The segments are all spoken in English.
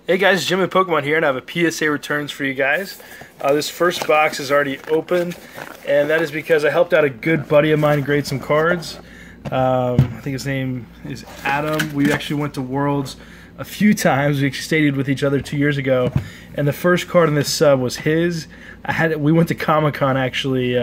Hey guys, Jim and Pokemon here, and I have a PSA Returns for you guys. This first box is already open, and that is because I helped out a good buddy of mine grade some cards. I think his name is Adam. We actually went to Worlds a few times. We actually stayed with each other 2 years ago, and the first card in this sub was his. We went to Comic-Con actually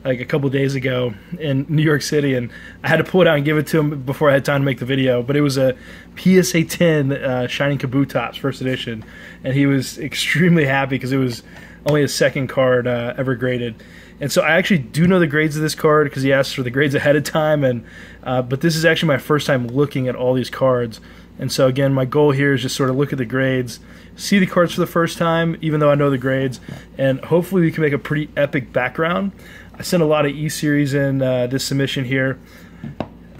like a couple days ago in New York City, and I had to pull it out and give it to him before I had time to make the video. But it was a PSA 10 Shining Kabutops first edition, and he was extremely happy because it was only his second card ever graded. And so I actually do know the grades of this card because he asked for the grades ahead of time, and but this is actually my first time looking at all these cards. And so again, my goal here is just sort of look at the grades, see the cards for the first time, even though I know the grades, and hopefully we can make a pretty epic background. I sent a lot of E-Series in this submission here,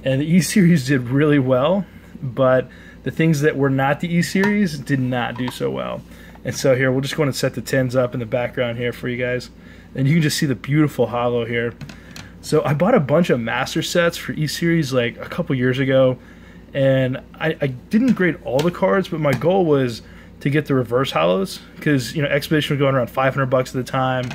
and the E-Series did really well, but the things that were not the E-Series did not do so well. And so here, we'll just go ahead and set the 10s up in the background here for you guys. And you can just see the beautiful holo here. So I bought a bunch of master sets for E-Series like a couple years ago, and I didn't grade all the cards, but my goal was to get the reverse holos, because Expedition was going around $500 at the time.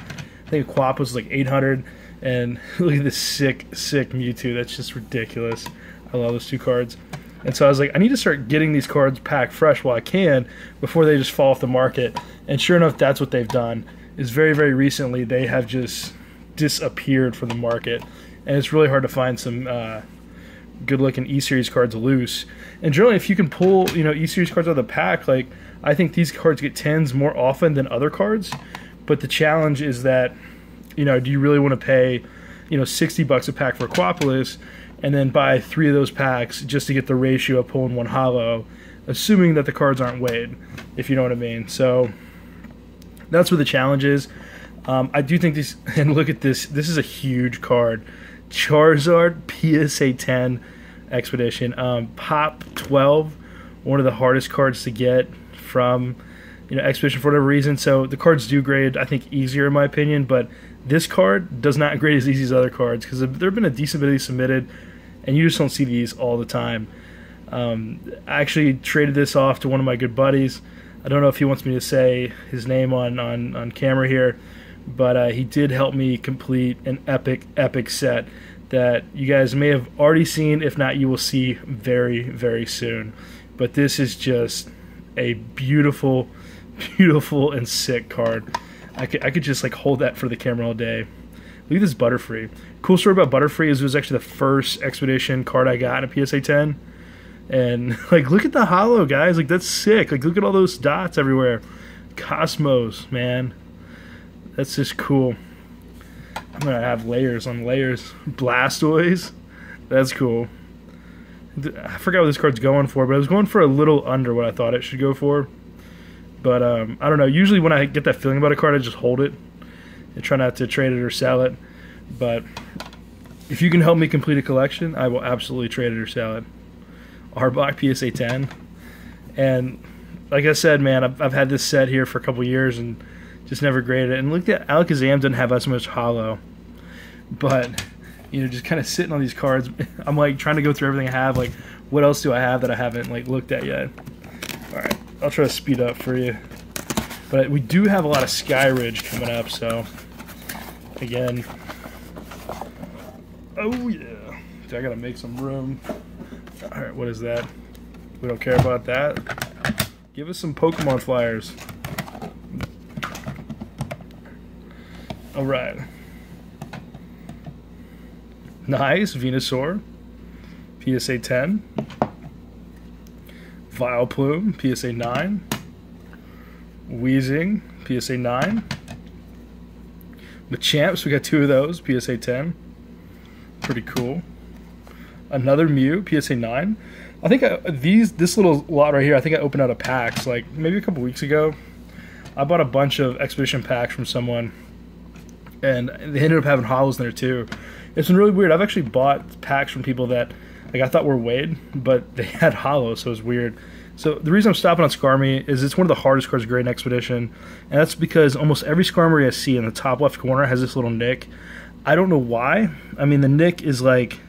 I think Quap was like 800, and look at this sick Mewtwo. That's just ridiculous. I love those two cards. And so I was like, I need to start getting these cards packed fresh while I can before they just fall off the market. And sure enough, that's what they've done. Is very recently they have just disappeared from the market, and it's really hard to find some good looking E-Series cards loose. And generally, if you can pull E-Series cards out of the pack, like I think these cards get 10s more often than other cards. But the challenge is that, do you really want to pay, $60 a pack for Aquapolis and then buy 3 of those packs just to get the ratio of pulling one holo, assuming that the cards aren't weighed, if you know what I mean. So that's where the challenge is. I do think these, and look at this is a huge card. Charizard PSA 10 Expedition. Pop 12, one of the hardest cards to get from Expedition for whatever reason. So the cards do grade, I think, easier in my opinion, but this card does not grade as easy as other cards because there have been a decent bit of these submitted, and you just don't see these all the time. I actually traded this off to one of my good buddies. I don't know if he wants me to say his name on camera here, but he did help me complete an epic set that you guys may have already seen. If not, you will see very soon. But this is just a beautiful and sick card. I could just like hold that for the camera all day. Look at this Butterfree. Cool story about Butterfree is it was actually the first Expedition card I got in a PSA 10. And like, look at the holo, guys. Like, that's sick. Like, look at all those dots everywhere. Cosmos, man. That's just cool. I'm gonna have layers on layers. Blastoise. That's cool. I forgot what this card's going for, but it was going for a little under what I thought it should go for. But I don't know. Usually when I get that feeling about a card, I just hold it and try not to trade it or sell it. But if you can help me complete a collection, I will absolutely trade it or sell it. Arbok PSA 10. And like I said, man, I've had this set here for a couple years and just never graded it. And look at Alakazam doesn't have as much holo. But, just kind of sitting on these cards, I'm like trying to go through everything I have. Like, what else do I have that I haven't like looked at yet? All right. I'll try to speed up for you. But we do have a lot of Skyridge coming up, so again. Oh yeah. I gotta make some room. Alright, what is that? We don't care about that. Give us some Pokemon flyers. Alright. Nice, Venusaur. PSA 10. Vileplume, PSA 9. Weezing, PSA 9. Machamps, we got 2 of those, PSA 10. Pretty cool. Another Mew, PSA 9. I think this little lot right here, I think I opened out of packs like maybe a couple weeks ago. I bought a bunch of Expedition packs from someone, and they ended up having holos in there too. It's been really weird. I've actually bought packs from people that like I thought were weighed, but they had holos, so it was weird. So the reason I'm stopping on Skarmy is it's one of the hardest cards to grade in Expedition, and that's because almost every Skarmory I see in the top left corner has this little nick. I don't know why. I mean, the nick is like,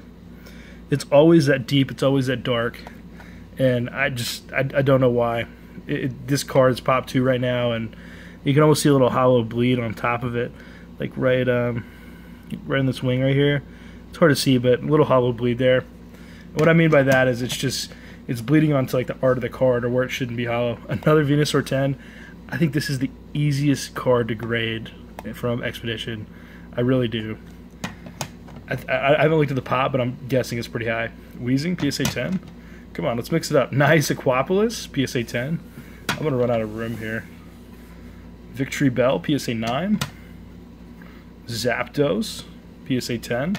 it's always that deep, it's always that dark, and I don't know why. this card is pop 2 right now, and you can almost see a little hollow bleed on top of it, like right in this wing right here. It's hard to see, but a little hollow bleed there. What I mean by that is it's bleeding onto like the art of the card, or where it shouldn't be hollow. Another Venusaur 10. I think this is the easiest card to grade from Expedition. I really do. I haven't looked at the pop, but I'm guessing it's pretty high. Wheezing, PSA 10. Come on, let's mix it up. Nice Aquapolis, PSA 10. I'm going to run out of room here. Victory Bell, PSA 9. Zapdos, PSA 10.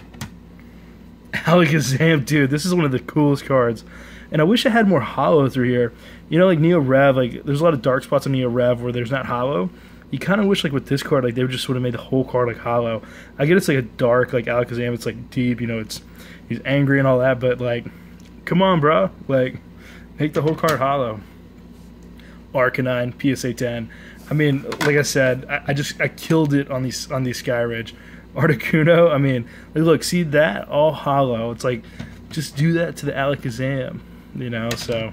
Alakazam, dude, this is one of the coolest cards. And I wish I had more hollow through here. You know, like Neo Rev, like there's a lot of dark spots on Neo Rev where there's not hollow. You kind of wish, like with this card, like they would just would have made the whole card like hollow. I get it's like a dark, like Alakazam, it's like deep, you know, he's angry and all that, but like, come on, bro, like make the whole card hollow. Arcanine, PSA 10. I mean, like I said, I killed it on these Skyridge. Articuno, I mean, look, see that all hollow. It's like, just do that to the Alakazam, you know. So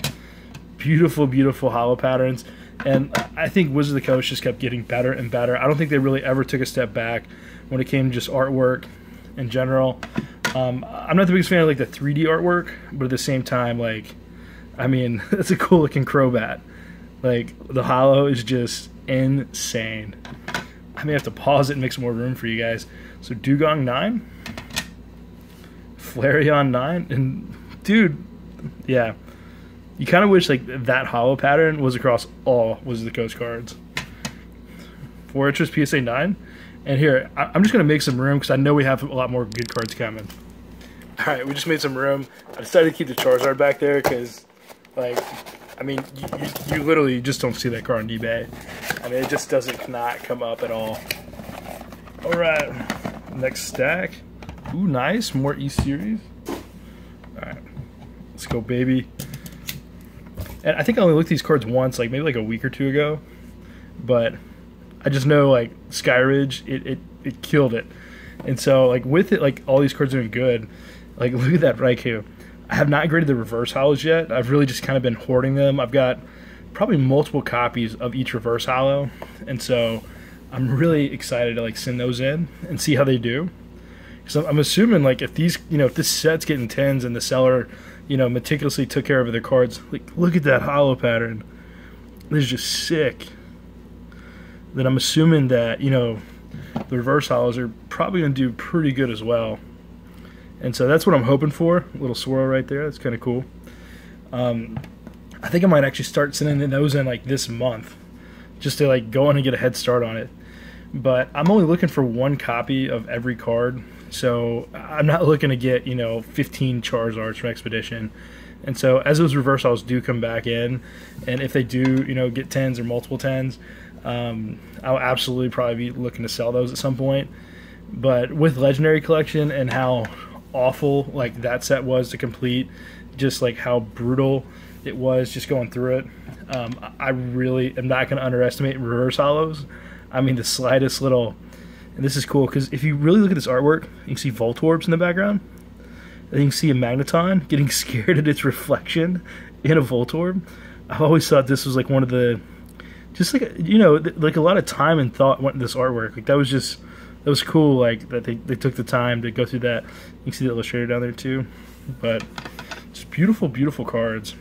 beautiful, beautiful hollow patterns. And I think Wizards of the Coast just kept getting better and better. I don't think they really ever took a step back when it came to just artwork in general. I'm not the biggest fan of like the 3D artwork, but at the same time, like, I mean, it's a cool looking Crobat. Like, the hollow is just insane. I may have to pause it and make some more room for you guys. So Dugong 9, Flareon 9, and dude, yeah. You kind of wish like that hollow pattern was across all Wizards of the Coast cards. Fortress PSA 9. And here, I'm just going to make some room because I know we have a lot more good cards coming. Alright, we just made some room. I decided to keep the Charizard back there because, like, I mean, you literally just don't see that card on eBay. I mean, it just doesn't not come up at all. Alright, next stack. Ooh, nice. More E-Series. Alright, let's go, baby. And I think I only looked at these cards once, like maybe like a week or two ago. But I just know like Skyridge, it killed it. And so like with it, like all these cards doing good. Like look at that Raikou. I have not graded the reverse hollows yet. I've really just kind of been hoarding them. I've got probably multiple copies of each reverse hollow. And so I'm really excited to like send those in and see how they do. So I'm assuming like if these, you know, if this set's getting 10s and the seller, you know, meticulously took care of their cards, like look at that hollow pattern. This is just sick. Then I'm assuming that, you know, the reverse hollows are probably going to do pretty good as well. And so that's what I'm hoping for. A little swirl right there. That's kind of cool. I think I might actually start sending those in like this month, just to like go in and get a head start on it. But I'm only looking for one copy of every card, so I'm not looking to get, you know, 15 Charizards from Expedition. And so as those reverse hollows do come back in, and if they do, you know, get 10s or multiple 10s, I'll absolutely probably be looking to sell those at some point. But with Legendary Collection and how awful like that set was to complete, just like how brutal it was just going through it, I really am not going to underestimate reverse hollows. I mean, the slightest little, and this is cool because if you really look at this artwork, you can see Voltorbs in the background. And you can see a Magneton getting scared at its reflection in a Voltorb. I've always thought this was like one of the, just like, you know, like a lot of time and thought went into this artwork. Like that was cool, like that they took the time to go through that. You can see the illustrator down there too. But just beautiful, beautiful cards.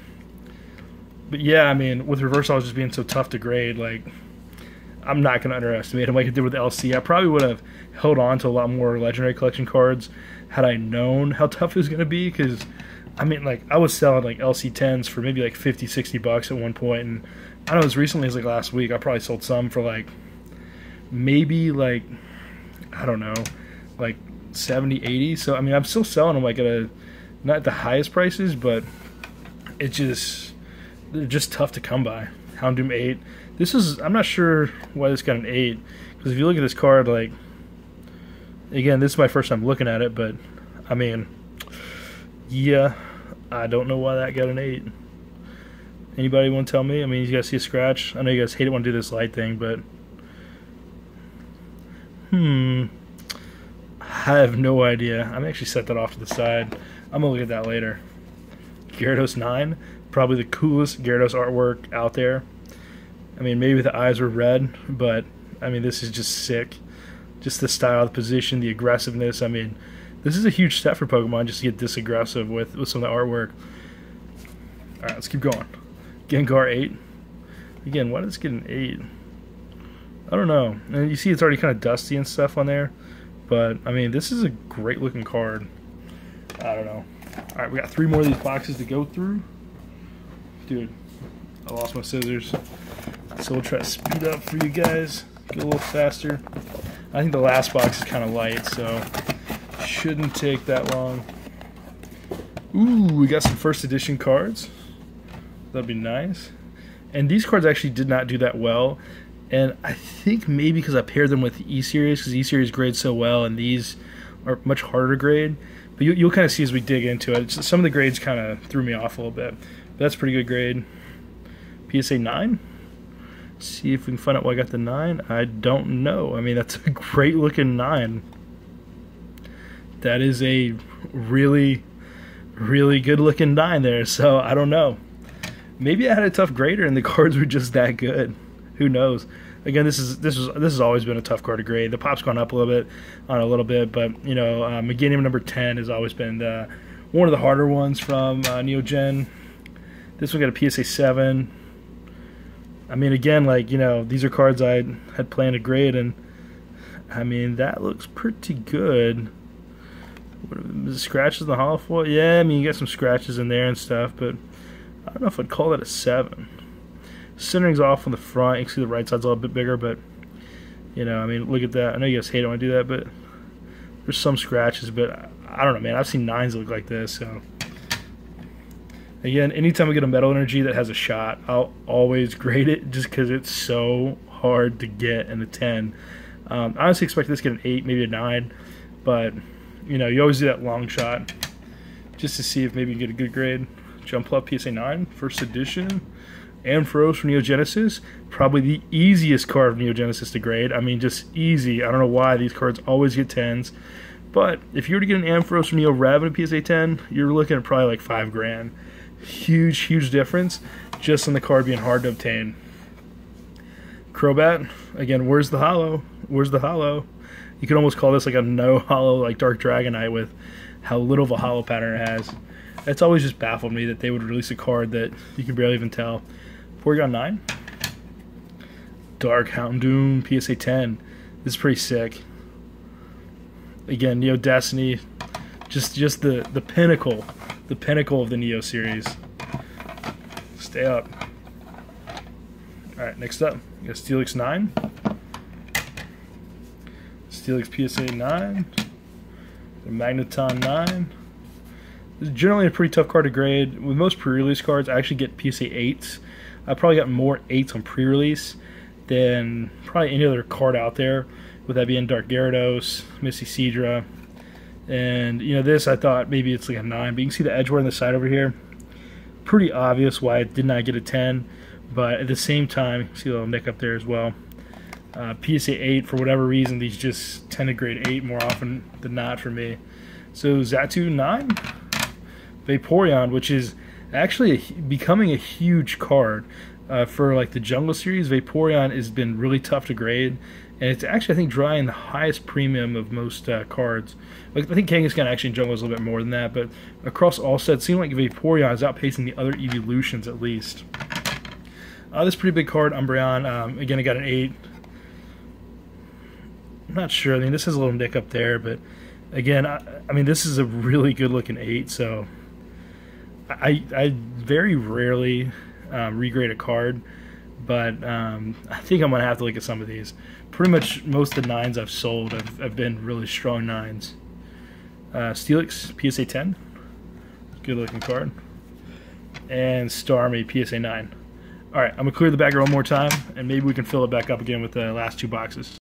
But yeah, I mean, with reverse hollows just being so tough to grade, like, I'm not going to underestimate them like I did with the LC. I probably would have held on to a lot more Legendary Collection cards had I known how tough it was going to be, because, I mean, like, I was selling, like, LC 10s for maybe, like, 50, 60 bucks at one point, and I don't know, as recently as, like, last week, I probably sold some for, like, maybe, like, I don't know, like, 70, 80, so, I mean, I'm still selling them, like, at a, not at the highest prices, but it just, they're just tough to come by. Houndoom 8. This is, I'm not sure why this got an 8, because if you look at this card, like, again, this is my first time looking at it, but, I mean, yeah, I don't know why that got an 8. Anybody want to tell me? I mean, you guys see a scratch? I know you guys hate it when I do this light thing, but, I have no idea. I'm actually set that off to the side. I'm going to look at that later. Gyarados 9, probably the coolest Gyarados artwork out there. I mean, maybe the eyes were red, but I mean, this is just sick. Just the style, the position, the aggressiveness. I mean, this is a huge step for Pokemon just to get this aggressive with some of the artwork. Alright, let's keep going. Gengar 8. Again, why did this get an 8? I don't know. And you see it's already kind of dusty and stuff on there. But, I mean, this is a great looking card. I don't know. Alright, we got 3 more of these boxes to go through. Dude, I lost my scissors. So we'll try to speed up for you guys. Get a little faster. I think the last box is kind of light, so shouldn't take that long. Ooh, we got some first edition cards. That'd be nice. And these cards actually did not do that well. And I think maybe because I paired them with the E-Series, because E-Series grades so well, and these are much harder to grade. But you'll kind of see as we dig into it. Some of the grades kind of threw me off a little bit. But that's a pretty good grade. PSA 9. See if we can find out why I got the 9. I don't know. I mean, that's a great looking 9. That is a really, really good looking 9 there. So I don't know. Maybe I had a tough grader and the cards were just that good. Who knows? Again, this has always been a tough card to grade. The pop's gone up a little bit, but you know, Meganium number 10 has always been one of the harder ones from Neo Gen. This one got a PSA 7. I mean, again, like, you know, these are cards I had planned to grade, and I mean, that looks pretty good. What, scratches in the holofoil? Yeah, I mean, you got some scratches in there and stuff, but I don't know if I'd call that a 7. Centering's off on the front. You can see the right side's a little bit bigger, but, you know, I mean, look at that. I know you guys hate it when I do that, but there's some scratches, but I don't know, man. I've seen 9s that look like this, so. Again, anytime I get a Metal Energy that has a shot, I'll always grade it just because it's so hard to get in a 10. I honestly expect this to get an 8, maybe a 9, but, you know, you always do that long shot just to see if maybe you get a good grade. Jump Up PSA 9, first edition. Ampharos from Neo Genesis, probably the easiest card of Neo Genesis to grade. I mean, just easy. I don't know why these cards always get 10s. But if you were to get an Ampharos from Neo Rev in a PSA 10, you're looking at probably like $5 grand. Huge, huge difference just on the card being hard to obtain. Crobat, again, where's the holo? Where's the holo? You could almost call this like a no holo, like Dark Dragonite, with how little of a holo pattern it has. It's always just baffled me that they would release a card that you can barely even tell. Porygon 9. Dark Houndoom PSA 10. This is pretty sick. Again, Neo Destiny, just the pinnacle of the Neo series. Stay up. Alright, next up, we got Steelix 9. Steelix PSA 9. The Magneton 9. This is generally a pretty tough card to grade. With most pre-release cards, I actually get PSA 8s. I probably got more 8s on pre-release than probably any other card out there, with that being Dark Gyarados, Misty Seadra. And, you know, this I thought maybe it's like a 9, but you can see the edgeware on the side over here. Pretty obvious why I did not get a 10, but at the same time, you can see a little nick up there as well. PSA 8, for whatever reason, these just tend to grade 8 more often than not for me. So Xatu 9. Vaporeon, which is actually becoming a huge card for like the Jungle series. Vaporeon has been really tough to grade, and it's actually, I think, drawing the highest premium of most cards. Like, I think Kangaskhan actually in Jungle is a little bit more than that, but across all sets, it seems like Vaporeon is outpacing the other evolutions at least. This is a pretty big card, Umbreon. Again, I got an 8. I'm not sure. I mean, this has a little nick up there, but again, I mean, this is a really good looking 8, so I very rarely regrade a card, but I think I'm going to have to look at some of these. Pretty much most of the 9s I've sold have been really strong 9s. Steelix PSA 10, good looking card. And Starmie PSA 9. Alright, I'm going to clear the bagger one more time, and maybe we can fill it back up again with the last 2 boxes.